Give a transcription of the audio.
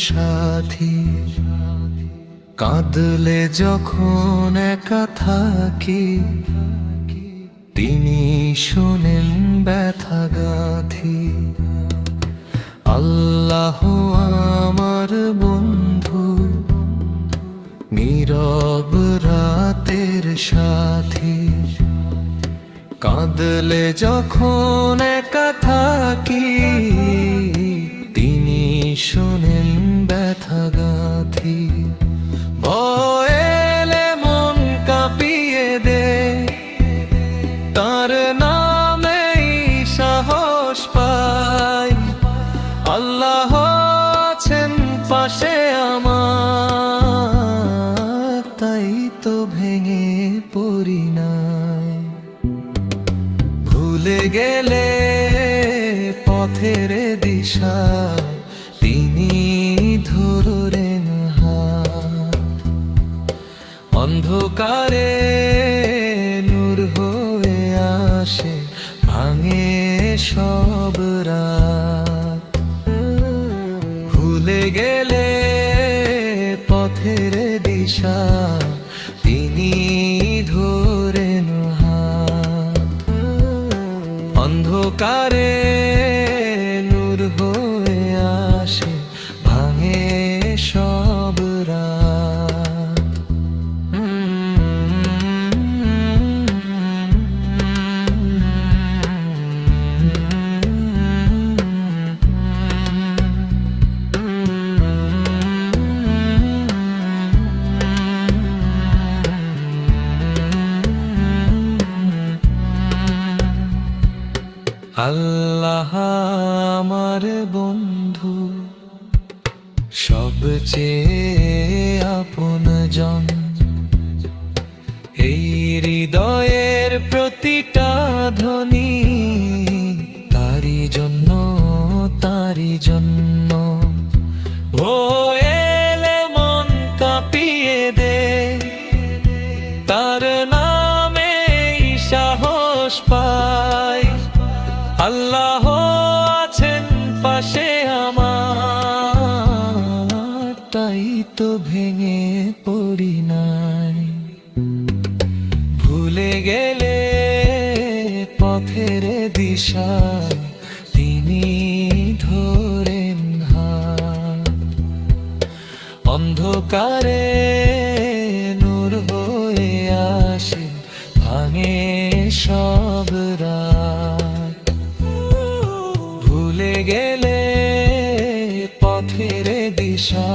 সাথী। কাঁদলে যখন একা থাকি, তিনি শোনেন ব্যথা গাথি। আল্লাহ আমার বন্ধু, নীরব রাতের সাথী। কাঁদলে যখন একা থাকি, তিনি শোনেন ব্যথা গাথি। ভয় এলে মন কাঁপিয়ে দে, তার নামেই সাহস পাই। আল্লাহ আছেন পাশে আমার, তাই তো ভেঙে পড়ি নাই। ভুলে গেলে পথের দিশা, তিনি ধরেন হাত। অন্ধকারে নূর হয়ে আসে, ভাঙে সব রাত। ভুলে গেলে পথের দিশা, তিনি ধরেন হাত। অন্ধকারে নূর হয়ে আসে, ভাঙে সব রাত। আল্লাহ আমার বন্ধু, সবচেয়ে আপনজন। এই হৃদয়ের প্রতিটা ধ্বনি তারি জন্য, তারি জন্য। ও এলে মন কাঁপিয়ে দে, তার নামেই সাহস পাই। আল্লাহ আছেন পাশে আমার, তাই তো ভেঙে পড়ি নাই। ভুলে গেলে পথের দিশা, তিনি ধরেন হাত। অন্ধকারে নূর হয়ে আসে, ভাঙে সব রাত। ভুলে গেলে পথের দিশা,